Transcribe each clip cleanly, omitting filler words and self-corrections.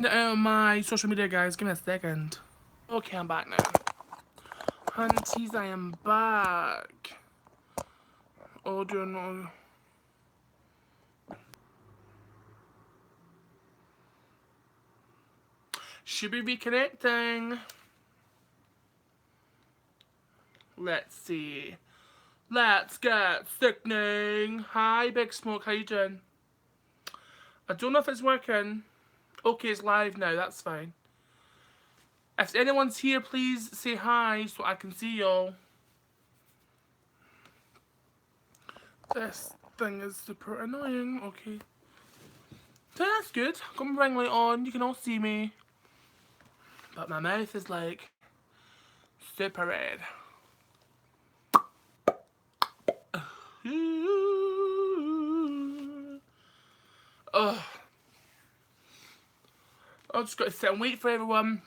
My social media, guys. Give me a second. Okay, I'm back now. Hunties, I am back. Audio no. Should be reconnecting. Let's see. Let's get sickening. Hi, Big Smoke. How you doing? I don't know if it's working. Okay, it's live now. That's fine. If anyone's here, please say hi so I can see y'all. This thing is super annoying. Okay. So that's good. Got my ring light on. You can all see me. But my mouth is like super red. Ugh. I've just got to sit and wait for everyone.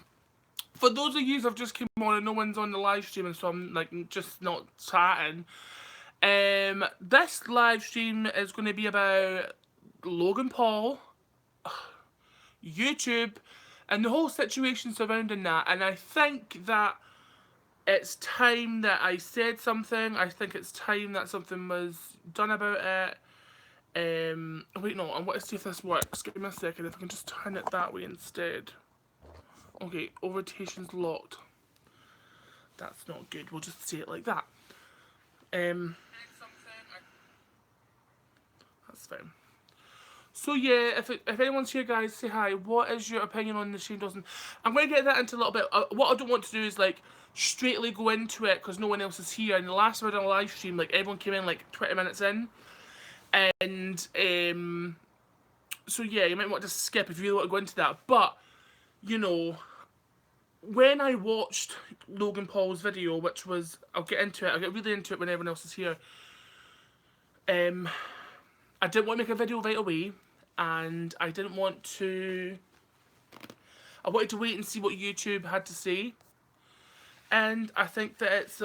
For those of you who've just came on and no one's on the live stream and so I'm like just not chatting. This live stream is going to be about Logan Paul, YouTube, and the whole situation surrounding that. And I think that it's time that I said something. I think it's time that something was done about it. Wait, no, I want to see if this works. Give me a second, if I can just turn it that way instead. Okay, rotation's locked. That's not good. We'll just say it like that. That's fine. So yeah, if anyone's here, guys, say hi. What is your opinion on the Shane Dawson? I'm going to get that into a little bit. What I don't want to do is like straightly go into it because no one else is here. And the last time I did a live stream, like everyone came in like 20 minutes in, and so yeah, you might want to skip if you really want to go into that. But you know, when I watched Logan Paul's video, which was, I'll get into it. I'll get really into it when everyone else is here. I didn't want to make a video right away, and I didn't want to. I wanted to wait and see what YouTube had to say, and I think that it's.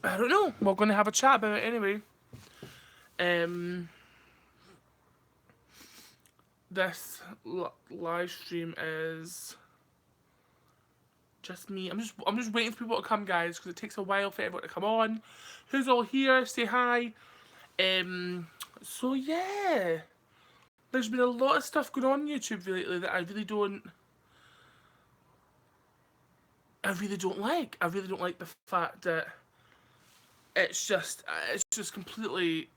I don't know. We're going to have a chat about it anyway. This live stream is just me. I'm just waiting for people to come, guys, because it takes a while for everyone to come on. Who's all here? Say hi. So yeah, there's been a lot of stuff going on YouTube lately that I really don't like. I really don't like the fact that it's just completely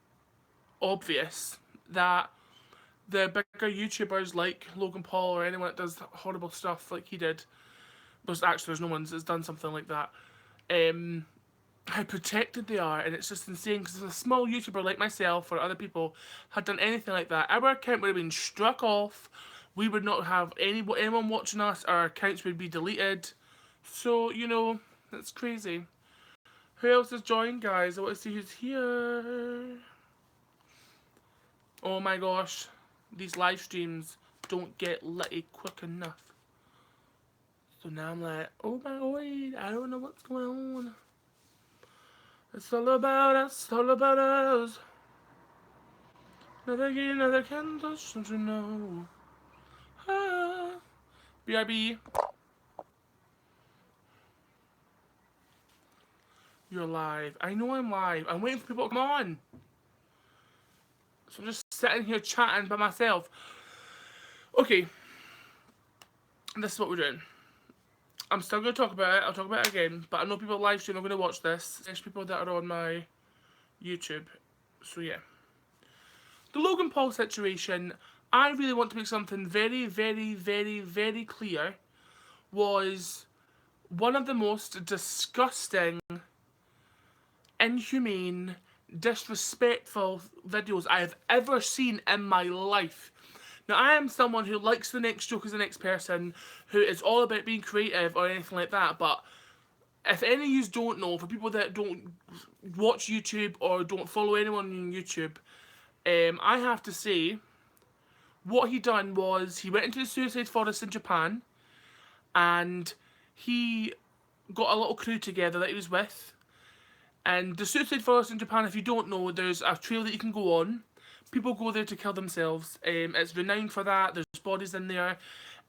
obvious that the bigger YouTubers like Logan Paul or anyone that does horrible stuff like he did, there's no one that's done something like that, how protected they are, and it's just insane because if a small YouTuber like myself or other people had done anything like that, our account would have been struck off. We would not have anyone watching us. Our accounts would be deleted. So you know, that's crazy. Who else has joined, guys? I want to see who's here. Oh my gosh, these live streams don't get litty quick enough. So now I'm like, oh my god, I don't know what's going on. It's all about us, all about us. Another can touch, don't you know? Ah. BRB. You're live. I know I'm live. I'm waiting for people to come on. So I'm just sitting here chatting by myself. Okay. This is what we're doing. I'm still going to talk about it. I'll talk about it again. But I know people live stream are going to watch this. There's people that are on my YouTube. So yeah. The Logan Paul situation, I really want to make something very, very, very, very clear, was one of the most disgusting, inhumane, disrespectful videos I have ever seen in my life. Now, I am someone who likes the next joke as the next person, who is all about being creative or anything like that, but if any of you don't know, for people that don't watch YouTube or don't follow anyone on YouTube, I have to say, what he done was he went into the suicide forest in Japan, and he got a little crew together that he was with. And the suicide forest in Japan, if you don't know, there's a trail that you can go on. People go there to kill themselves. It's renowned for that. There's bodies in there.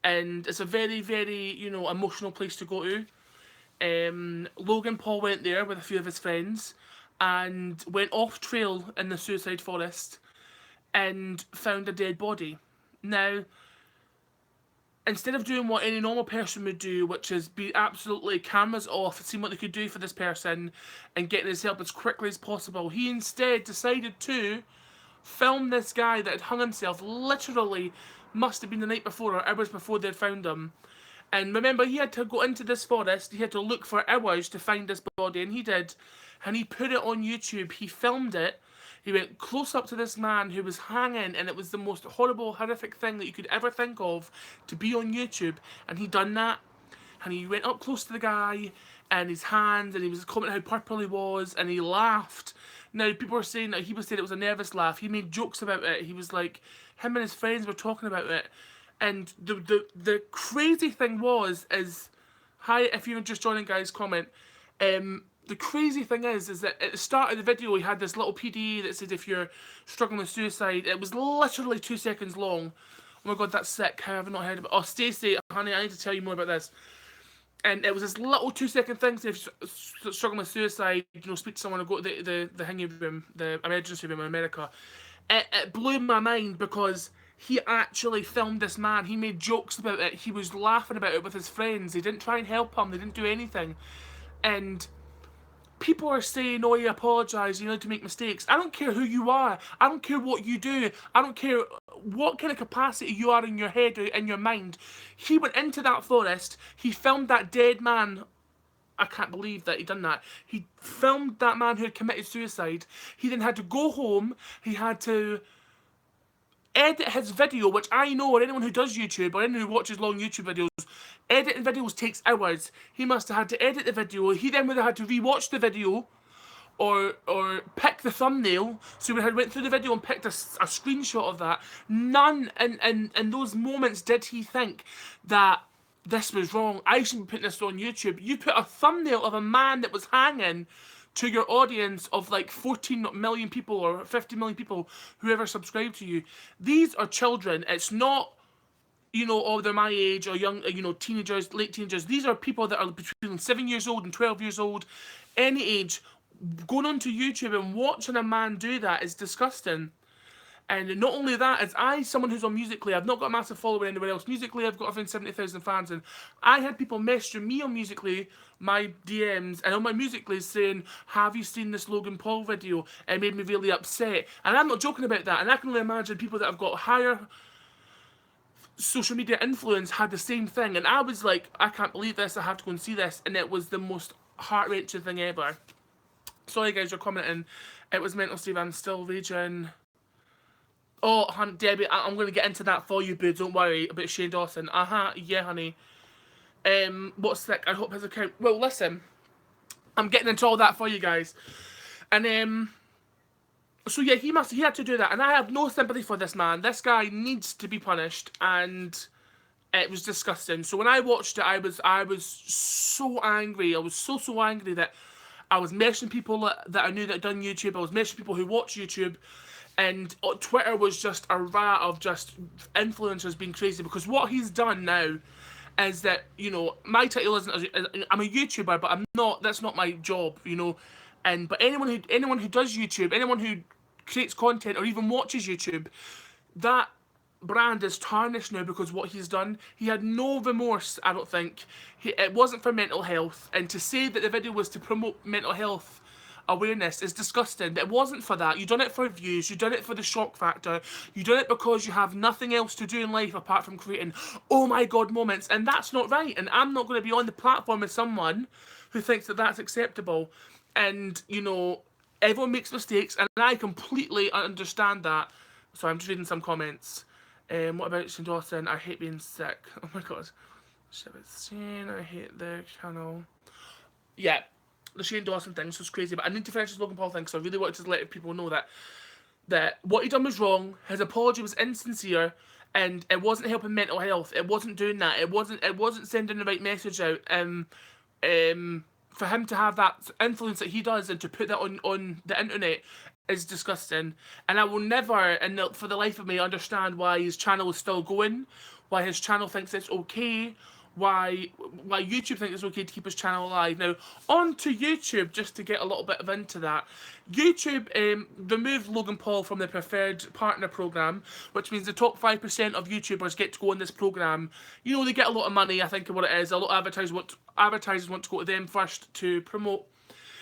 and it's a very, very, you know, emotional place to go to. Logan Paul went there with a few of his friends and went off trail in the suicide forest and found a dead body. Now, instead of doing what any normal person would do, which is be absolutely cameras off, seeing what they could do for this person and getting his help as quickly as possible, he instead decided to film this guy that had hung himself. Literally, must have been the night before or hours before they'd found him. And remember, he had to go into this forest, he had to look for hours to find this body, and he did. And he put it on YouTube, he filmed it. He went close up to this man who was hanging, and it was the most horrible, horrific thing that you could ever think of to be on YouTube. And he done that, and he went up close to the guy and his hands, and he was commenting how purple he was, and he laughed. Now, people were saying that he was saying it was a nervous laugh. He made jokes about it. He was like, him and his friends were talking about it. And the crazy thing is, hi, if you're just joining, guys, comment. The crazy thing is that at the start of the video, he had this little PD that said if you're struggling with suicide. It was literally 2 seconds long. Oh my god, that's sick. How have I not heard about it? Oh, Stacey, honey, I need to tell you more about this. And it was this little 2 second thing, so if you're struggling with suicide, you know, speak to someone or go to the hanging room, the emergency room in America. It blew my mind because he actually filmed this man. He made jokes about it. He was laughing about it with his friends. They didn't try and help him. They didn't do anything. And people are saying, oh, you apologise, you need to make mistakes. I don't care who you are. I don't care what you do. I don't care what kind of capacity you are in your head or in your mind. He went into that forest. He filmed that dead man. I can't believe that he done that. He filmed that man who had committed suicide. He then had to go home. He had to edit his video, which I know, or anyone who does YouTube, or anyone who watches long YouTube videos, editing videos takes hours. He must have had to edit the video. He then would have had to rewatch the video, or pick the thumbnail. So we had went through the video and picked a screenshot of that. None in those moments did he think that this was wrong. I shouldn't be putting this on YouTube. You put a thumbnail of a man that was hanging to your audience of like 14 million people or 50 million people, whoever subscribed to you. These are children. It's not, you know, oh, they're my age or young, you know, teenagers, late teenagers. These are people that are between 7 years old and 12 years old, any age. Going onto YouTube and watching a man do that is disgusting. And not only that, as someone who's on Musical.ly, I've not got a massive following anywhere else. Musical.ly, I've got around 70,000 fans, and I had people messaging me on Musical.ly, my DMs, and on my Musical.ly saying, have you seen this Logan Paul video? It made me really upset. And I'm not joking about that, and I can only imagine people that have got higher social media influence had the same thing, and I was like, I can't believe this, I have to go and see this, and it was the most heart-wrenching thing ever. Sorry guys, you're commenting. It was mental, Steve, I'm still raging. Oh, honey, Debbie, I'm going to get into that for you, boo. Don't worry about Shane Dawson. Yeah, honey. What's sick? I hope his account... Well, listen. I'm getting into all that for you guys. And, so yeah, he had to do that. And I have no sympathy for this man. This guy needs to be punished. And it was disgusting. So when I watched it, I was so angry. I was so angry that I was messaging people that I knew that had done YouTube. I was messaging people who watch YouTube. And Twitter was just a rat of just influencers being crazy, because what he's done now is that, you know, my title isn't, I'm a YouTuber, but I'm not, that's not my job, you know, but anyone who does YouTube, anyone who creates content or even watches YouTube, that brand is tarnished now because what he's done. He had no remorse, I don't think. It wasn't for mental health, and to say that the video was to promote mental health awareness is disgusting. It wasn't for that. You done it for views, you done it for the shock factor, you done it because you have nothing else to do in life apart from creating oh my god moments, and that's not right. And I'm not going to be on the platform with someone who thinks that that's acceptable. And, you know, everyone makes mistakes, and I completely understand that. So I'm just reading some comments. What about Shane Dawson? I hate being sick. Oh my god. I hate the channel. Yeah. The Shane Dawson thing was crazy, but I need to finish this Logan Paul thing, so I really wanted to let people know that what he done was wrong. His apology was insincere, and it wasn't helping mental health. It wasn't doing that. It wasn't sending the right message out. For him to have that influence that he does and to put that on the internet is disgusting. And I will never, for the life of me, understand why his channel is still going, why his channel thinks it's okay, why YouTube thinks it's okay to keep his channel alive. Now, on to YouTube, just to get a little bit of into that. YouTube removed Logan Paul from the preferred partner program, which means the top 5% of YouTubers get to go on this program. You know, they get a lot of money, I think, of what it is. A lot of advertisers want to go to them first to promote.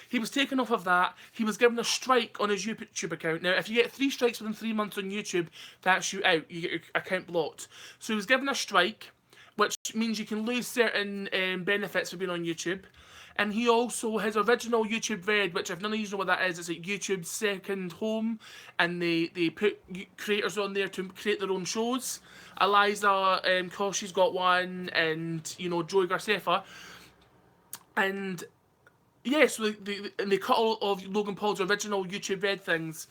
He was taken off of that. He was given a strike on his YouTube account. Now, if you get 3 strikes within 3 months on YouTube, that's you out. You get your account blocked. So he was given a strike, which means you can lose certain benefits for being on YouTube. And he also, his original YouTube Red, which if none of you know what that is, it's like YouTube's second home, and they put creators on there to create their own shows. Eliza Koshie's got one, and, you know, Joey Garcefa. And yeah, so they cut all of Logan Paul's original YouTube Red things.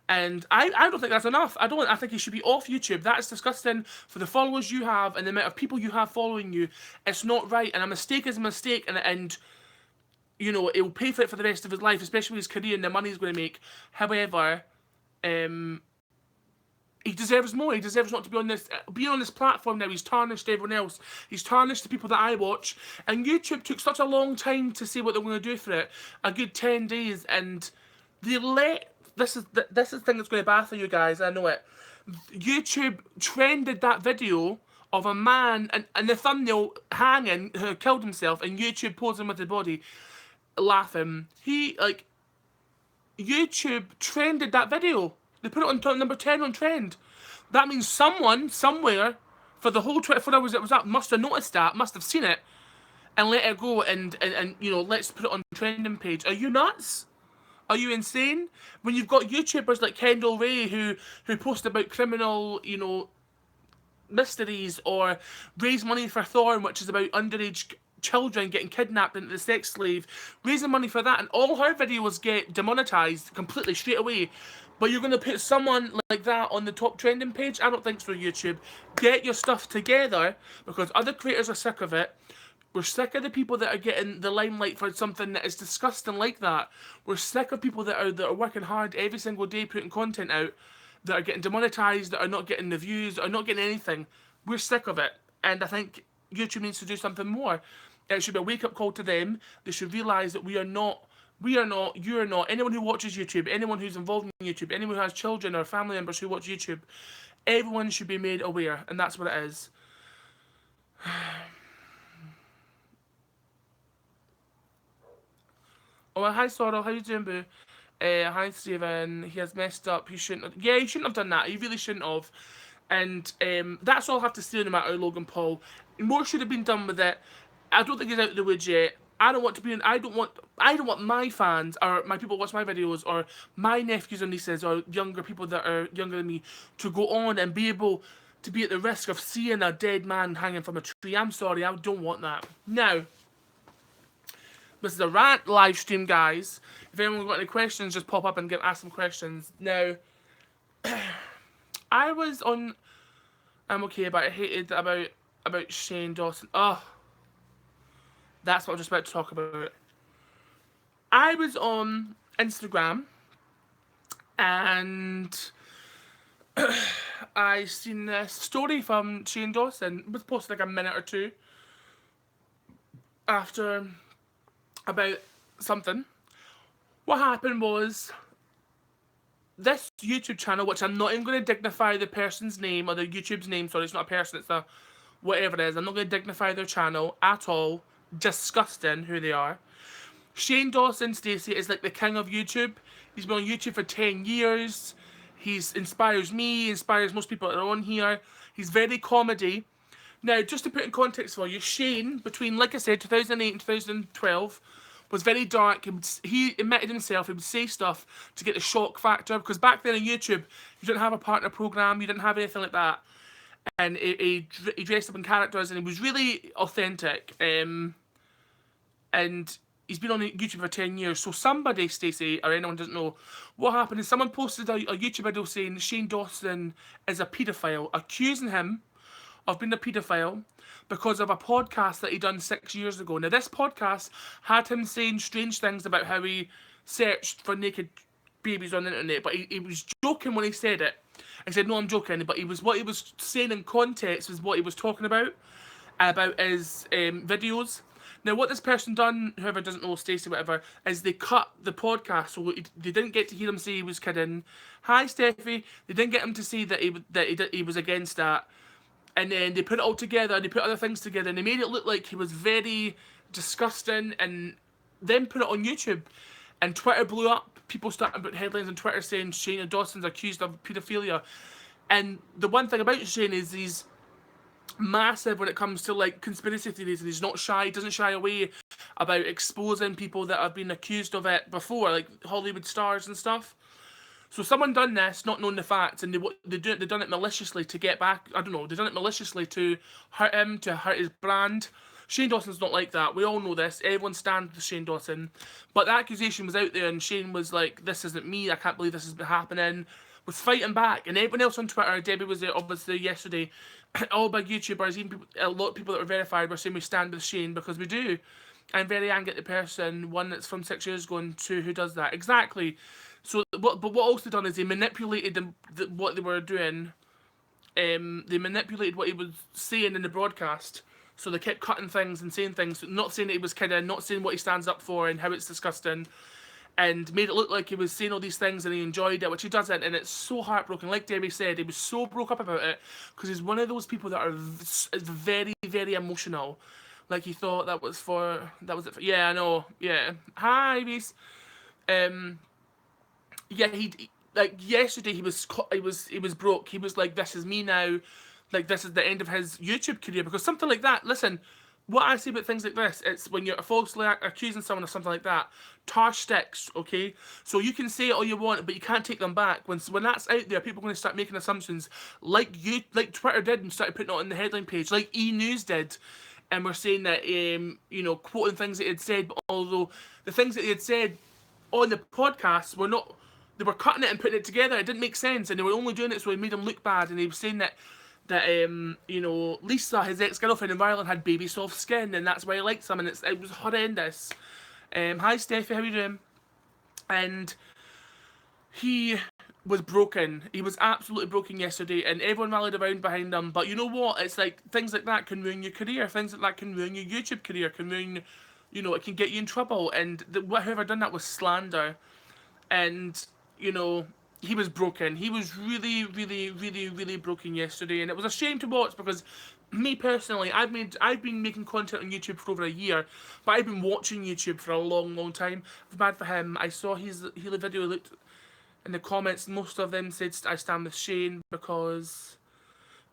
And I don't think that's enough. I think he should be off YouTube. That is disgusting for the followers you have and the amount of people you have following you. It's not right, and a mistake is a mistake, and you know, it will pay for it for the rest of his life, especially with his career and the money he's going to make. However, he deserves more. He deserves not to be on this, being on this platform now. He's tarnished everyone else. He's tarnished the people that I watch. And YouTube took such a long time to say what they're going to do for it. A good 10 days, and they let. This is the thing that's going to baffle you guys. I know it. YouTube trended that video of a man and the thumbnail hanging who killed himself, and YouTube posing with the body, laughing. YouTube trended that video. They put it on number 10 on trend. That means someone, somewhere, for the whole 24 hours it was up, must have noticed that, must have seen it, and let it go, and you know, let's put it on the trending page. Are you nuts? Are you insane? When you've got YouTubers like Kendall Ray who post about criminal, you know, mysteries, or Raise Money for Thorn, which is about underage children getting kidnapped into the sex slave, raising money for that, and all her videos get demonetized completely straight away. But you're going to put someone like that on the top trending page? I don't think so, YouTube. Get your stuff together, because other creators are sick of it. We're sick of the people that are getting the limelight for something that is disgusting like that. We're sick of people that are working hard every single day putting content out, that are getting demonetized, that are not getting the views, that are not getting anything. We're sick of it. And I think YouTube needs to do something more. It should be a wake-up call to them. They should realise that we are not, you're not, anyone who watches YouTube, anyone who's involved in YouTube, anyone who has children or family members who watch YouTube, everyone should be made aware, and that's what it is. Oh, hi Sorrel, how you doing, boo? Hi Stephen, he has messed up, he shouldn't have, yeah, he shouldn't have done that, he really shouldn't have. And that's all I have to say no matter Logan Paul. More should have been done with it. I don't think he's out of the woods yet. I don't want to be I don't want my fans, or my people who watch my videos, or my nephews and nieces, or younger people that are younger than me, to go on and be able to be at the risk of seeing a dead man hanging from a tree. I'm sorry, I don't want that. Now, this is a rant live stream, guys. If anyone's got any questions, just pop up and ask some questions. Now, I was on. I'm okay, but I hated about Shane Dawson. Oh, that's what I was just about to talk about. I was on Instagram, and I seen this story from Shane Dawson. It was posted like a minute or two after, about something. What happened was, this YouTube channel, which I'm not even going to dignify the person's name, or the YouTube's name, sorry, it's not a person, it's a whatever it is, I'm not going to dignify their channel at all. Disgusting who they are. Shane Dawson, Stacey, is like the king of YouTube. He's been on YouTube for 10 years. He inspires me, inspires most people that are on here. He's very comedy. Now, just to put in context for you, Shane, between, like I said, 2008 and 2012, was very dark. He admitted himself, he would say stuff to get the shock factor, because back then on YouTube, you didn't have a partner program, you didn't have anything like that. And he dressed up in characters, and he was really authentic. And he's been on YouTube for 10 years. So somebody, Stacey, or anyone doesn't know, what happened is someone posted a YouTube video saying Shane Dawson is a paedophile, accusing him of being a paedophile because of a podcast that he done 6 years ago. Now, this podcast had him saying strange things about how he searched for naked babies on the internet, but he was joking when he said it. I said, no, I'm joking, but what he was saying in context was what he was talking about his videos. Now, what this person done, whoever doesn't know, Stacey, whatever, is they cut the podcast, so they didn't get to hear him say he was kidding. Hi, Steffi. They didn't get him to say that he was against that, and then they put it all together. They put other things together, and they made it look like he was very disgusting, and then put it on YouTube, and Twitter blew up. People started putting headlines on Twitter saying Shane and Dawson's accused of paedophilia, and the one thing about Shane is he's massive when it comes to like conspiracy theories, and he's not shy. He doesn't shy away about exposing people that have been accused of it before, like Hollywood stars and stuff. So someone done this, not knowing the facts, and they done it maliciously to get back. I don't know. They done it maliciously to hurt him, to hurt his brand. Shane Dawson's not like that. We all know this. Everyone stands with Shane Dawson. But the accusation was out there, and Shane was like, "This isn't me. I can't believe this has been happening." Was fighting back, and everyone else on Twitter. Debbie was there obviously yesterday. All big YouTubers, even people, a lot of people that were verified, were saying we stand with Shane because we do. I'm very angry at the person, one that's from 6 years ago, and two who does that. Exactly. So, but what also done is they manipulated what they were doing. They manipulated what he was saying in the broadcast. So they kept cutting things and saying things, not saying that he was kidding, not saying what he stands up for and how it's disgusting, and made it look like he was saying all these things and he enjoyed it, which he doesn't, and it's so heartbroken. Like Debbie said, he was so broke up about it because he's one of those people that are very, very emotional. Like he thought that was it. Yeah, I know. Yeah. Hi, Reese. Yeah, like yesterday he was broke. He was like, "This is me now." Like this is the end of his YouTube career because something like that. Listen, what I say about things like this, it's when you're falsely accusing someone of something like that, tar sticks, okay? So you can say it all you want, but you can't take them back. When that's out there, people are going to start making assumptions, like Twitter did and started putting it on the headline page, like E! News did, and we're saying that, quoting things that he had said, but although the things that he had said on the podcast were not, they were cutting it and putting it together, it didn't make sense, and they were only doing it so it made him look bad, and he was saying that Lisa, his ex-girlfriend in Ireland, had baby soft skin, and that's why he liked them, and it was horrendous. Hi Steffi, how are you doing? And he was broken. He was absolutely broken yesterday, and everyone rallied around behind him. But you know what? It's like things like that can ruin your career. Things like that can ruin your YouTube career. Can ruin, it can get you in trouble. And whoever done that was slander. And he was broken. He was really, really, really, really broken yesterday, and it was a shame to watch because me personally, I've been making content on YouTube for over a year, but I've been watching YouTube for a long, long time. It's bad for him. I saw his video. Looked in the comments. Most of them said I stand with Shane because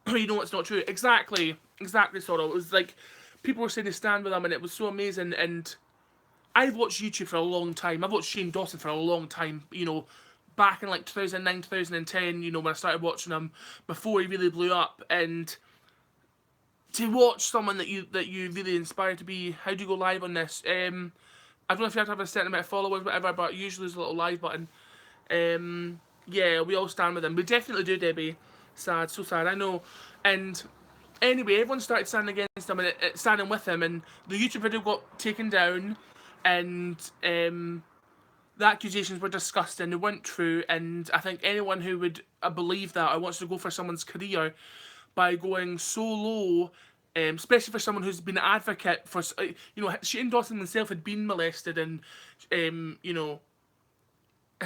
it's not true. Exactly, Sorrel. It was like people were saying they stand with him, and it was so amazing. And I've watched YouTube for a long time. I've watched Shane Dawson for a long time. Back in like 2009, 2010, when I started watching him before he really blew up, and to watch someone that you really inspire to be, how do you go live on this? I don't know if you have to have a certain amount of followers, whatever, but usually there's a little live button. Yeah, we all stand with him. We definitely do, Debbie. Sad, so sad, I know. And anyway, everyone started standing against him and standing with him, and the YouTube video got taken down, and the accusations were disgusting, they weren't true, and I think anyone who would believe that or wants to go for someone's career by going so low, especially for someone who's been an advocate for, Shane Dawson himself had been molested, and, as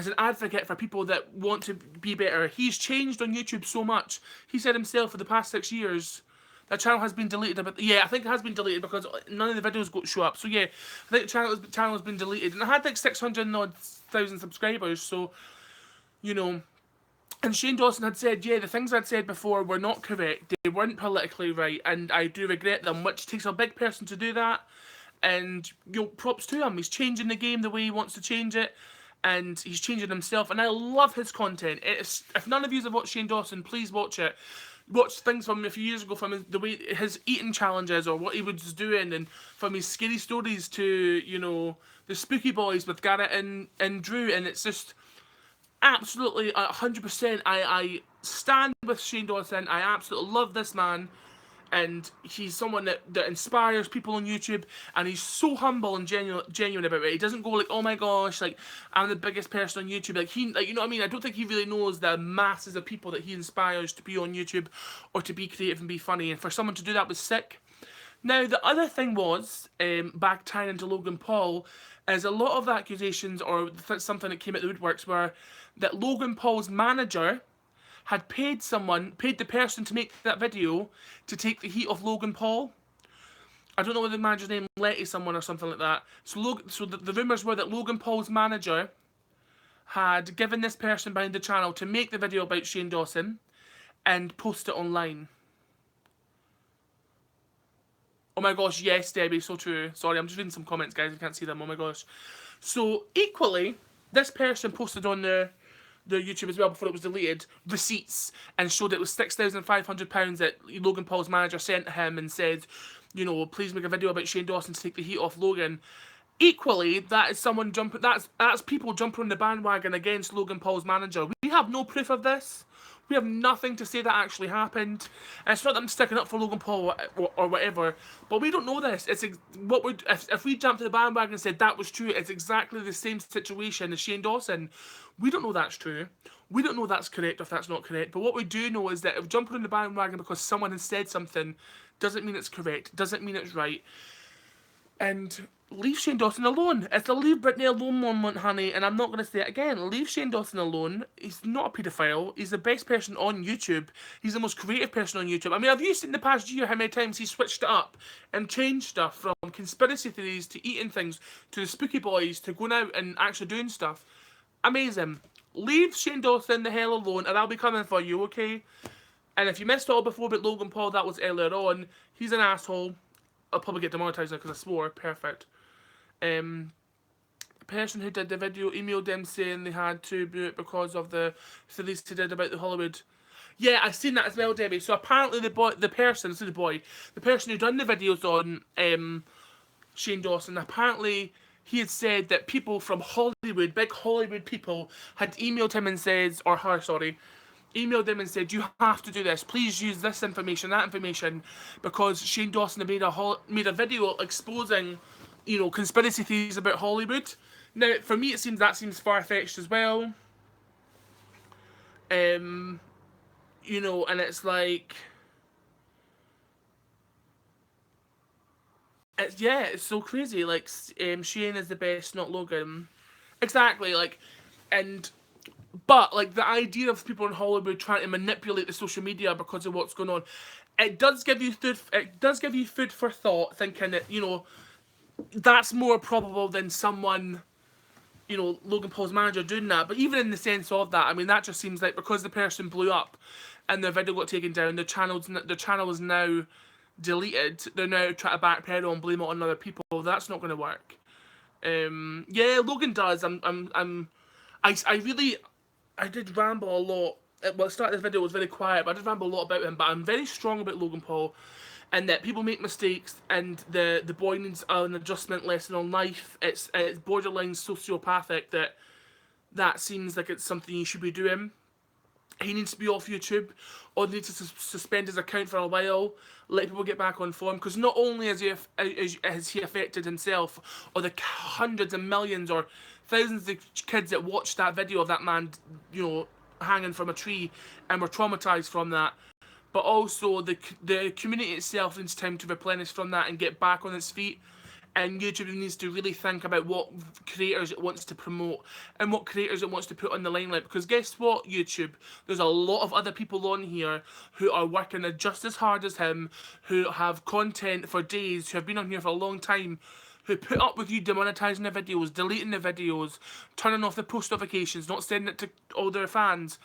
an advocate for people that want to be better, he's changed on YouTube so much. He said himself for the past 6 years, that channel has been deleted. I think it has been deleted because none of the videos show up. So yeah, I think the channel has been deleted, and I had like 600,000 subscribers. So, and Shane Dawson had said, the things I'd said before were not correct. They weren't politically right, and I do regret them. Which takes a big person to do that, and props to him. He's changing the game the way he wants to change it, and he's changing himself. And I love his content. If none of you have watched Shane Dawson, please watch it. Watch things from a few years ago, from the way his eating challenges or what he was doing, and from his scary stories to the Spooky Boys with Garrett and Drew, and it's just absolutely 100%. I stand with Shane Dawson. I absolutely love this man, and he's someone that inspires people on YouTube, and he's so humble and genuine about it. He doesn't go like, oh my gosh, like, I'm the biggest person on YouTube. Like, you know what I mean? I don't think he really knows the masses of people that he inspires to be on YouTube or to be creative and be funny, and for someone to do that was sick. Now, the other thing was, back tying into Logan Paul, is a lot of the accusations, or something that came out the woodworks, were that Logan Paul's manager had paid the person to make that video to take the heat off Logan Paul. I don't know whether the manager's name, Letty someone or something like that. So the rumours were that Logan Paul's manager had given this person behind the channel to make the video about Shane Dawson and post it online. Oh my gosh, yes, Debbie, so true. Sorry, I'm just reading some comments, guys. I can't see them. Oh my gosh. So, equally, this person posted on their YouTube as well before it was deleted, receipts, and showed it was £6,500 that Logan Paul's manager sent to him and said, you know, please make a video about Shane Dawson to take the heat off Logan. Equally, that is someone jumping. That's people jumping on the bandwagon against Logan Paul's manager. We have no proof of this. We have nothing to say that actually happened. And it's not that I'm sticking up for Logan Paul or whatever, but we don't know this. It's what would if we jumped to the bandwagon and said that was true, it's exactly the same situation as Shane Dawson. We don't know that's true. We don't know that's correct or if that's not correct. But what we do know is that if jumping on the bandwagon because someone has said something doesn't mean it's correct, doesn't mean it's right. And leave Shane Dawson alone. It's a leave Britney alone moment, honey, and I'm not going to say it again. Leave Shane Dawson alone. He's not a paedophile. He's the best person on YouTube. He's the most creative person on YouTube. I mean, have you seen in the past year how many times he switched it up and changed stuff from conspiracy theories to eating things to the spooky boys to going out and actually doing stuff? Amazing. Leave Shane Dawson the hell alone, and I'll be coming for you, okay? And if you missed all before about Logan Paul, that was earlier on. He's an asshole. I'll probably get demonetized now because I swore. Perfect. The person who did the video emailed them saying they had to do it because of the theories they did about the Hollywood. Yeah, I've seen that as well, Debbie. So apparently the person who done the videos on Shane Dawson, apparently he had said that people from Hollywood, big Hollywood people, had emailed him and said, or her, sorry, emailed them and said, you have to do this. Please use this information, that information, because Shane Dawson had made a video exposing, you know, conspiracy theories about Hollywood. Now, for me, that seems far-fetched as well. You know, and it's like, it's so crazy. Like, Shane is the best, not Logan. Exactly, like, but, like, the idea of people in Hollywood trying to manipulate the social media because of what's going on, it does give you food for thought, thinking that, you know, that's more probable than someone, you know, Logan Paul's manager doing that. But even in the sense of that, I mean, that just seems like because the person blew up and their video got taken down, the channel is now deleted. They're now trying to backpedal and blame it on other people. That's not going to work. Yeah, Logan does. I did ramble a lot. Well, the start of this video was very quiet, but I did ramble a lot about him. But I'm very strong about Logan Paul, and that people make mistakes, and the boy needs an adjustment lesson on life. It's borderline sociopathic that seems like it's something he should be doing. He needs to be off YouTube, or needs to suspend his account for a while, let people get back on form, because not only has he affected himself, or the hundreds of millions or thousands of kids that watched that video of that man, you know, hanging from a tree and were traumatized from that, but also the community itself needs time to replenish from that and get back on its feet. And YouTube needs to really think about what creators it wants to promote and what creators it wants to put on the limelight. Because guess what, YouTube? There's a lot of other people on here who are working just as hard as him, who have content for days, who have been on here for a long time, who put up with you demonetizing the videos, deleting the videos, turning off the post notifications, not sending it to all their fans.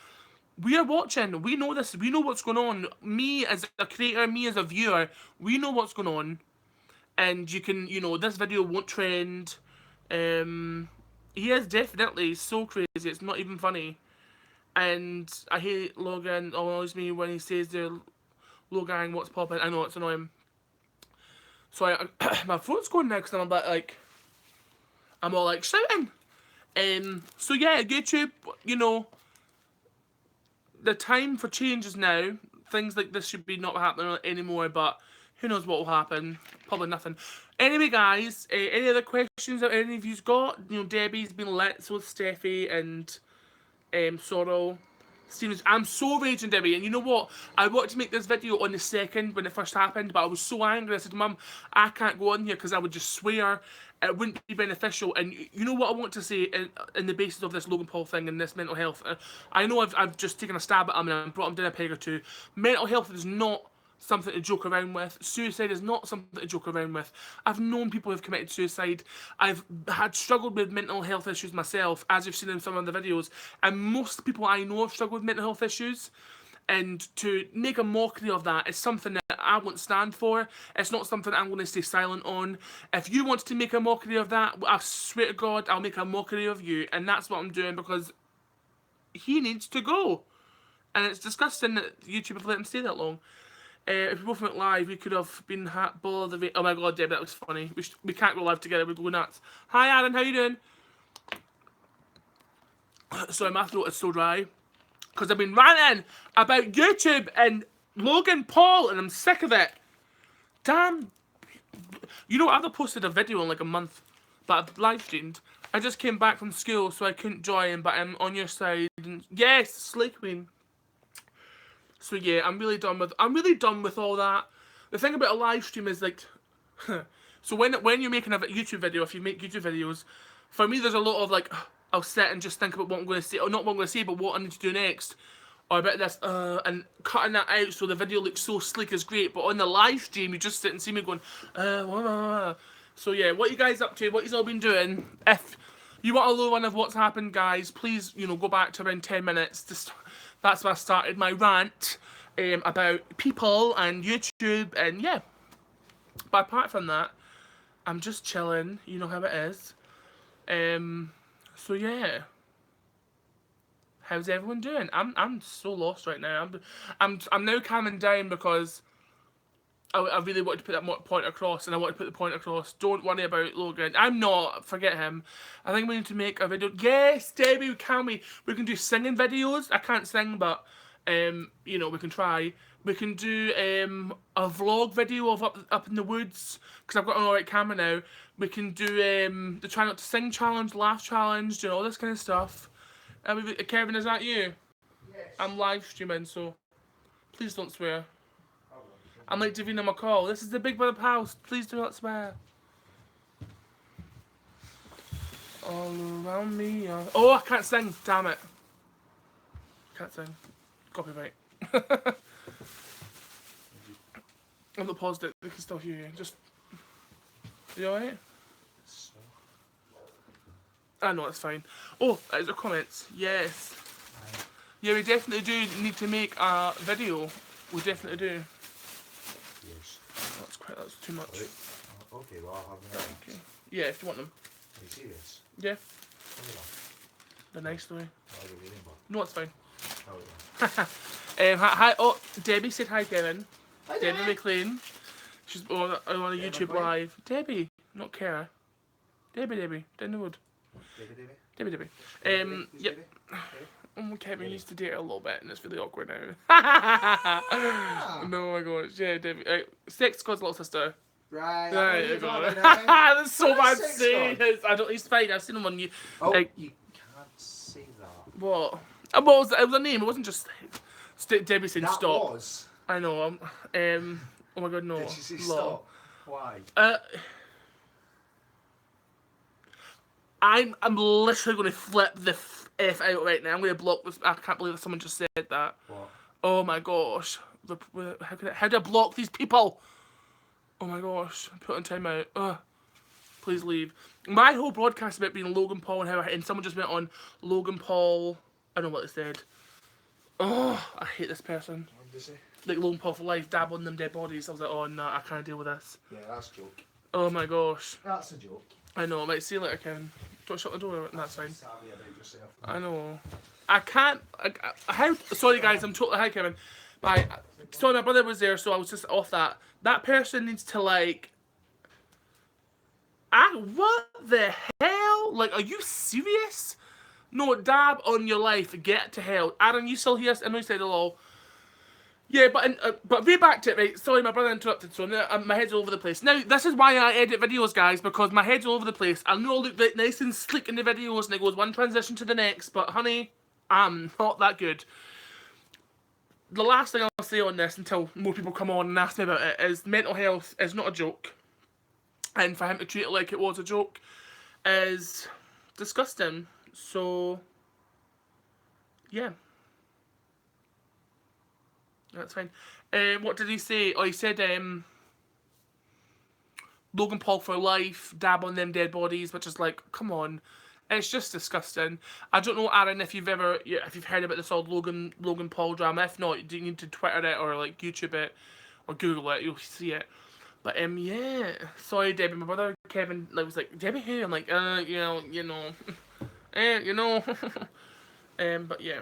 We are watching. We know this. We know what's going on. Me as a creator, me as a viewer, we know what's going on. And you can, you know, this video won't trend. He is definitely so crazy, it's not even funny. And I hate Logan, annoys me when he says they're Logan, what's poppin'. I know, it's annoying. So my throat's going now because I'm a bit like, I'm all like shouting. So yeah, YouTube, you know, the time for change is now. things like this should be not happening anymore, but who knows what will happen. Probably nothing. Anyway, guys, any other questions that any of you's got? You know, Debbie's been lit, so is Steffi and Sorrel. Stevens, I'm so raging, Debbie, and you know what? I wanted to make this video on the second when it first happened, but I was so angry. I said, Mum, I can't go on here because I would just swear it wouldn't be beneficial. And you know what I want to say in the basis of this Logan Paul thing and this mental health? I know I've just taken a stab at him and brought him down a peg or two. Mental health is not something to joke around with. Suicide is not something to joke around with. I've known people who've committed suicide. I've had struggled with mental health issues myself, as you've seen in some of the videos. And most people I know have struggled with mental health issues. And to make a mockery of that is something that I won't stand for. It's not something I'm going to stay silent on. If you want to make a mockery of that, I swear to God, I'll make a mockery of you. And that's what I'm doing because he needs to go. And it's disgusting that YouTube have let him stay that long. If we both went live, we could have been ball of the way. Oh my God, Deb, that was funny. We can't go live together. We go nuts. Hi, Aaron. How you doing? Sorry, my throat is so dry because I've been ranting about YouTube and Logan Paul, and I'm sick of it. Damn. You know, I've not posted a video in like a month, but I've live streamed. I just came back from school, so I couldn't join, but I'm on your side. And yes, Slay Queen. So yeah, I'm really done with all that. The thing about a live stream is like, so when you're making a YouTube video, if you make YouTube videos, for me there's a lot of like, I'll sit and just think about what I'm going to say, or not what I'm going to say, but what I need to do next, or about this, and cutting that out so the video looks so sleek is great. But on the live stream, you just sit and see me going, So yeah, what you guys up to? What you all been doing? If you want a low one of what's happened, guys, please go back to around 10 minutes. That's when I started my rant about people and YouTube, and yeah. But apart from that, I'm just chilling. You know how it is. So yeah. How's everyone doing? I'm so lost right now. I'm now calming down because I really wanted to put that point across, and I want to put the point across. Don't worry about Logan. I'm not. Forget him. I think we need to make a video. Yes, Debbie, can we? We can do singing videos. I can't sing, but we can try. We can do a vlog video of up in the woods because I've got an alright camera now. We can do the try not to sing challenge, laugh challenge, all this kind of stuff. Kevin, is that you? Yes. I'm live streaming, so please don't swear. I'm like Davina McCall. This is the Big Brother house. Please do not swear. All around me. Oh, I can't sing. Damn it. Can't sing. Copyright. I'm not paused it. They can still hear you. Just. Are you alright? I know, it's fine. Oh, there's the comments. Yes. Yeah, we definitely do need to make a video. We definitely do. Yes. That's too much. Right. Okay, well I'll have them. Okay. Yeah, if you want them. Are you serious? Yeah. Oh, They're nice though. you're reading, but No, it's fine. oh, Hi. Oh, Debbie said hi, Kevin. Hi, Debbie Debbie. McLean. She's on a YouTube McLean? live. Debbie, not Kara. Debbie. Down the road. Debbie. Yep. Oh, Kevin used to date her a little bit, and it's really awkward now. No, my gosh. Yeah, Debbie. Sex God's little sister. Right. There you go. That's so bad to say. He's fine. I've seen him on you. Oh, you can't say that. What? What was it? It was a name. It wasn't just. Debbie said That stop. was. I know. Oh my God, no. Did she say stop? Why? I'm literally going to flip the F out right now. I'm going to block this. I can't believe that someone just said that. What? Oh my gosh. How do I block these people? Oh my gosh. Put on timeout. Ugh. Please leave. My whole broadcast about being Logan Paul and someone just went on Logan Paul. I don't know what they said. Oh, I hate this person. What did they say? Like Logan Paul for life, dab on them dead bodies. I was like, oh no, I can't deal with this. Yeah, that's a joke. Oh my gosh. That's a joke. I know. Right, see you later, Kevin. Don't shut the door. That's fine. Savvy about yourself. I know. I can't. How? Sorry, guys. I'm totally. Hi, Kevin. Bye. Sorry, my brother was there, so I was just off that. That person needs to like. What the hell? Like, are you serious? No, dab on your life. Get to hell. Aaron, you still here? I know you said hello. Yeah, but way back to it, right? Sorry, my brother interrupted, so now my head's all over the place. Now, this is why I edit videos, guys, because my head's all over the place. I know I look like nice and slick in the videos, and it goes one transition to the next, but honey, I'm not that good. The last thing I'll say on this, until more people come on and ask me about it, is mental health is not a joke. And for him to treat it like it was a joke is disgusting. So, yeah. That's fine. What did he say? Oh, he said Logan Paul for life, dab on them dead bodies, which is like, come on. It's just disgusting. I don't know, Aaron, if you've heard about this old Logan Paul drama. If not, you need to Twitter it or like YouTube it or Google it. You'll see it. But yeah. Sorry, Debbie. My brother Kevin was like, Debbie who? I'm like, you know. But yeah.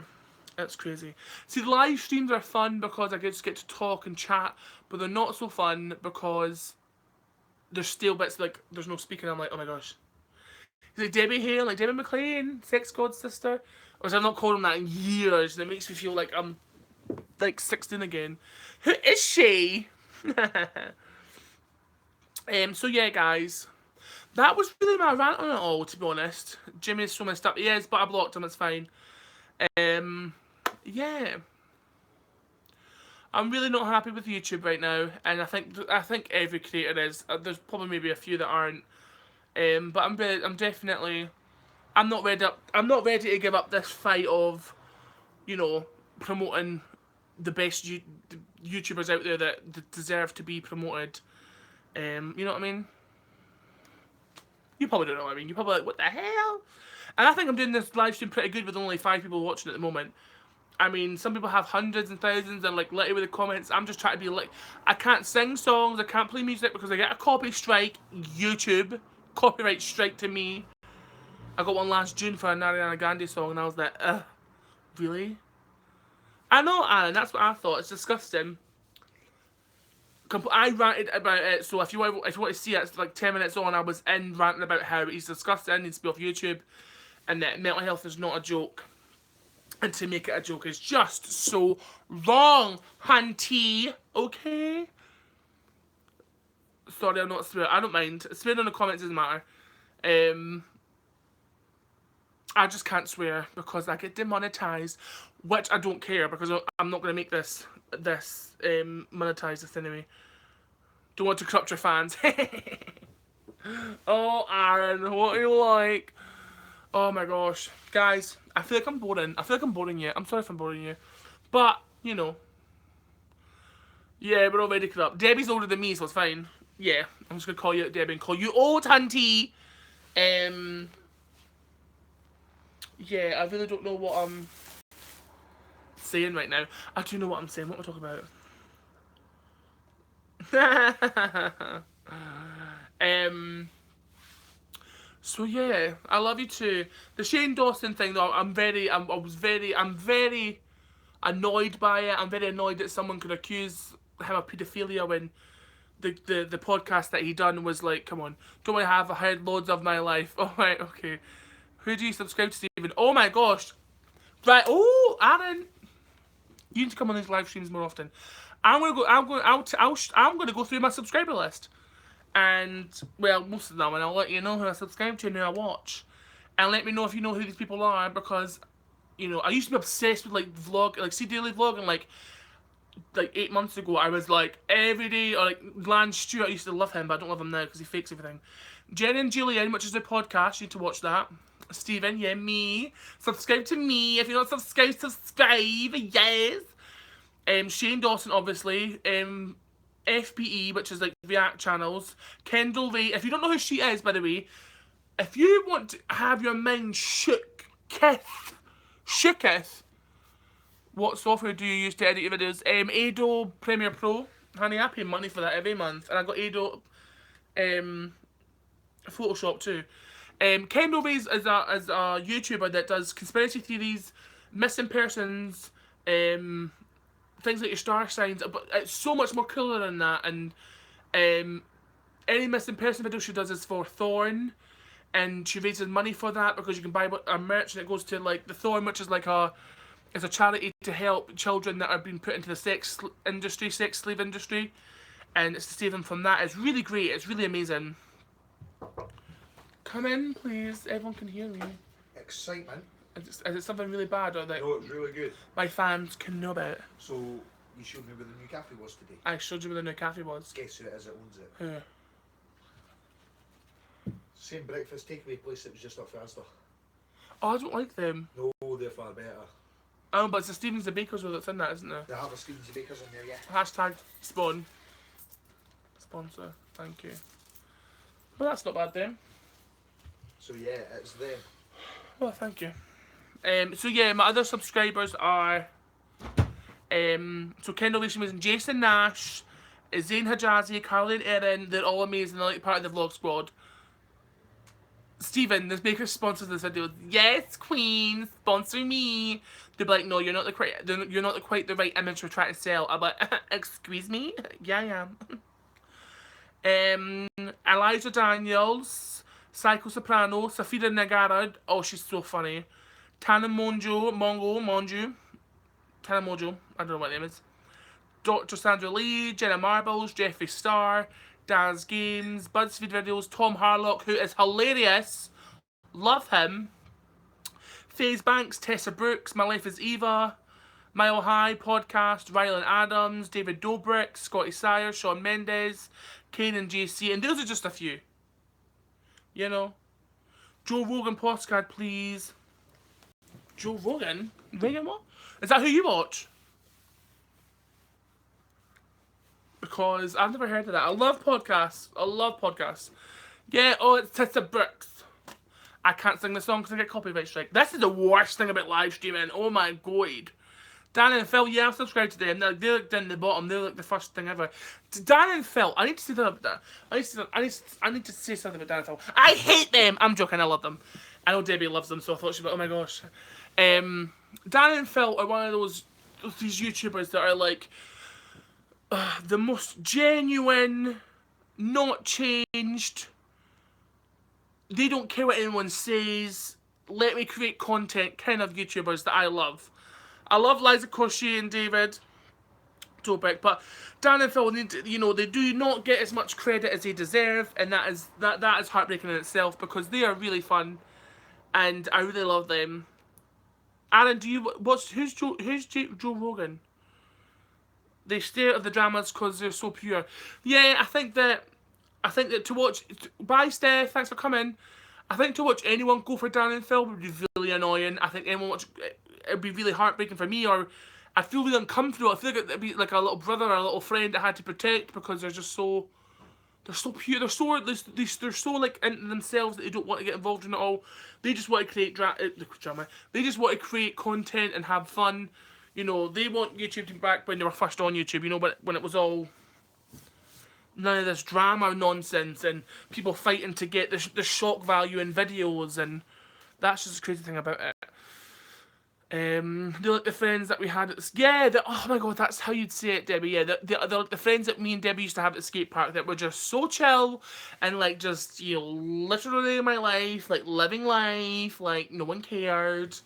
It's crazy. See, the live streams are fun because I just get to talk and chat, but they're not so fun because there's still bits like there's no speaking. I'm like, oh my gosh. He's like, Debbie Hale, like Debbie McLean, Sex God sister. Or I've not called him that in years, and it makes me feel like I'm like 16 again. Who is she? So yeah, guys. That was really my rant on it all, to be honest. Jimmy's so messed up. He is, but I blocked him, it's fine. Yeah. I'm really not happy with YouTube right now, and I think every creator is. There's probably maybe a few that aren't. But I'm not ready to give up this fight of, promoting the best YouTubers out there that deserve to be promoted. You know what I mean? You probably don't know what I mean. You're probably like, what the hell? And I think I'm doing this live stream pretty good with only 5 people watching at the moment. I mean, some people have hundreds and thousands and like litty with the comments. I'm just trying to be like, I can't sing songs, I can't play music because I get a copy strike. YouTube, copyright strike to me. I got one last June for an Ariana Grande song and I was like, really? I know, Alan, that's what I thought. It's disgusting. I ranted about it, so if you want to see it, it's like 10 minutes on, I was in ranting about how he's disgusting, needs to be off YouTube, and that mental health is not a joke. And to make it a joke is just so wrong, hunty. Okay? Sorry, I'm not swearing. I don't mind. Swearing in the comments doesn't matter. I just can't swear because I get demonetized, which I don't care because I'm not going to make this monetize this anyway. Don't want to corrupt your fans. Oh, Aaron, what are you like? Oh my gosh. Guys, I feel like I'm boring. I feel like I'm boring you. I'm sorry if I'm boring you. But, yeah, we're already corrupt. Debbie's older than me, so it's fine. Yeah, I'm just going to call you Debbie and call you old hunty. Yeah, I really don't know what I'm saying right now. I do know what I'm saying. What am I talking about? So yeah, I love you too. The Shane Dawson thing though, I'm very annoyed by it. I'm very annoyed that someone could accuse him of paedophilia when the podcast that he done was like, come on, don't I have heard loads of my life? Oh right, okay. Who do you subscribe to, Stephen? Oh my gosh. Right, oh Aaron. You need to come on these live streams more often. I'm gonna go through my subscriber list. And, well, most of them, and I'll let you know who I subscribe to and who I watch. And let me know if you know who these people are, because, I used to be obsessed with, like, vlog, like, daily vlog, and, like 8 months ago, I was, like, every day, or, like, Lance Stewart, I used to love him, but I don't love him now, because he fakes everything. Jenny and Julian, which is their podcast, you need to watch that. Stephen, yeah, me. Subscribe to me. If you're not subscribed, subscribe, yes. Shane Dawson, obviously. FPE, which is like React channels. Kendall Ray. If you don't know who she is, by the way, if you want to have your mind shooketh, what software do you use to edit your videos? Adobe Premiere Pro. Honey, I pay money for that every month. And I got Adobe Photoshop too. Kendall Ray is a YouTuber that does conspiracy theories, missing persons, things like your star signs, but it's so much more cooler than that. And any missing person video she does is for Thorn, and she raises money for that because you can buy a merch and it goes to like the Thorn, which is like It's a charity to help children that are being put into the sex slave industry, and it's to save them from that. It's really great. It's really amazing. Come in, please. Everyone can hear me. Excitement. Is it something really bad or that No, it was really good. my fans can know about? So, you showed me where the new cafe was today. I showed you where the new cafe was. Guess who it is that owns it? Who? Same breakfast takeaway place that was just off Asda. Oh, I don't like them. No, they're far better. Oh, but it's the Stevens the Bakers that's in that, isn't there? They have a Stevens Bakers in there, yeah. Hashtag spawn. Sponsor. Thank you. Well, that's not bad then. So yeah, it's them. Well, thank you. So yeah, my other subscribers are so Kendall Wilson, Jason Nash, Zayn Hajazi, Caroline Erin. They're all amazing. They're like part of the vlog squad. Stephen, this baker sponsors this video. Yes, Queen, sponsor me. They're like, no, you're not quite the right image we're trying to sell. I'm like, excuse me? Yeah, I am. Elijah Daniels, Psycho Soprano, Safira Nagara. Oh, she's so funny. Tana Monju, Tana Mojo, I don't know what her name is. Dr. Sandra Lee, Jenna Marbles, Jeffree Star, Daz Games, BuzzFeed Videos, Tom Harlock, who is hilarious. Love him. FaZe Banks, Tessa Brooks, My Life is Eva, Mile High Podcast, Rylan Adams, David Dobrik, Scotty Sire, Sean Mendes, Kane and JC, and those are just a few. You know. Joe Rogan Podcast, please. Joe Rogan? Rogan what? Is that who you watch? Because I've never heard of that. I love podcasts. Yeah, oh, it's Tessa Brooks. I can't sing the song because I get copyright strike. This is the worst thing about live streaming. Oh my god. Dan and Phil, yeah, I've subscribed to them. They're like down the bottom. They're like the first thing ever. Dan and Phil, I need to say that about that. I need to say something about Dan and Phil. I hate them. I'm joking. I love them. I know Debbie loves them, so I thought she'd be like, oh my gosh. Dan and Phil are one of these YouTubers that are like the most genuine, not changed. They don't care what anyone says. Let me create content kind of YouTubers that I love. I love Liza Koshy and David Dobrik, but Dan and Phil need to, they do not get as much credit as they deserve, and that is heartbreaking in itself because they are really fun, and I really love them. Aaron, who's Joe Rogan? They stare at the dramas because they're so pure. Yeah, I think that to watch. Bye, Steph. Thanks for coming. I think to watch anyone go for Dan and Phil would be really annoying. I think anyone it'd be really heartbreaking for me, or I feel really uncomfortable. I feel like it'd be like a little brother or a little friend I had to protect because they're so pure. They're so like into themselves that they don't want to get involved in it all. They just want to create drama. They just want to create content and have fun. They want YouTube to be back when they were first on YouTube. But when it was all none of this drama nonsense and people fighting to get the shock value in videos, and that's just the crazy thing about it. They're like the friends that we had at oh my god, that's how you'd say it, Debbie. Yeah, they're like the friends that me and Debbie used to have at the skate park that were just so chill and like just literally in my life, like living life, like no one cared.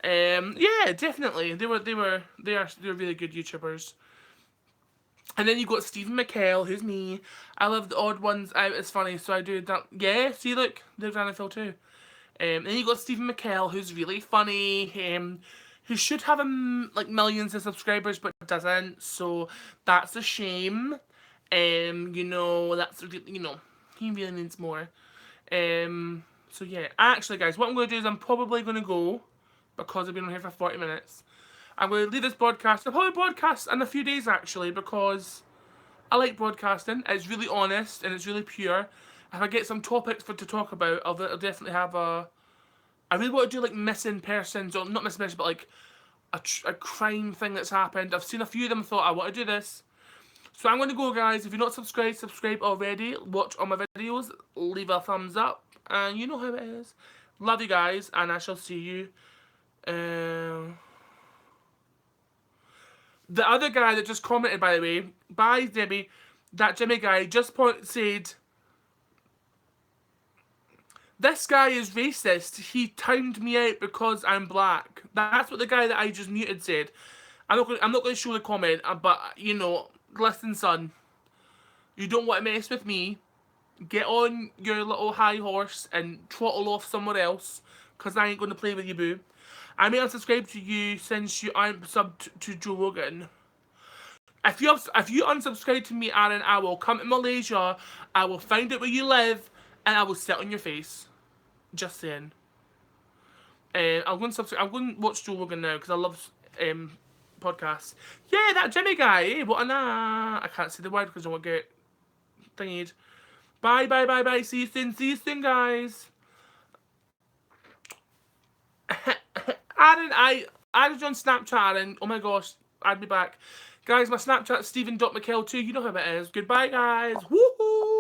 Yeah, definitely. They are really good YouTubers. And then you got Stephen McKell, who's me. I love the odd ones out. It's funny, so I do that. Yeah, see, look, they're Dan and Phil too. Then you got Stephen McKell, who's really funny. Who should have like millions of subscribers, but doesn't. So that's a shame. That's he really needs more. So yeah, actually, guys, what I'm going to do is I'm probably going to go because I've been on here for 40 minutes. I'm going to leave this broadcast. I'll probably broadcast in a few days, actually, because I like broadcasting. It's really honest and it's really pure. If I get some topics to talk about, I'll definitely have I really want to do like missing persons, or not missing persons, but like a crime thing that's happened. I've seen a few of them and thought, I want to do this. So I'm going to go, guys. If you're not subscribed, subscribe already. Watch all my videos. Leave a thumbs up. And you know how it is. Love you guys, and I shall see you. The other guy that just commented, by the way, bye Debbie, that Jimmy guy just said This guy is racist. He turned me out because I'm black. That's what the guy that I just muted said. I'm not going to show the comment, but you know, listen, son. You don't want to mess with me. Get on your little high horse and trottle off somewhere else, because I ain't going to play with you, boo. I may unsubscribe to you since you aren't subbed to Joe Rogan. If you unsubscribe to me, Aaron, I will come to Malaysia, I will find out where you live, and I will sit on your face. Just saying. I'm going to watch Joe Rogan now, because I love podcasts. Yeah, that Jimmy guy, eh? What a I can't say the word because I won't get thingied. Bye, bye, bye, bye. See you soon, guys. Aaron, I added you on Snapchat, Aaron. Oh my gosh, add me back. Guys, my Snapchat's Stephen.McKell too. You know how it is. Goodbye, guys. Woohoo!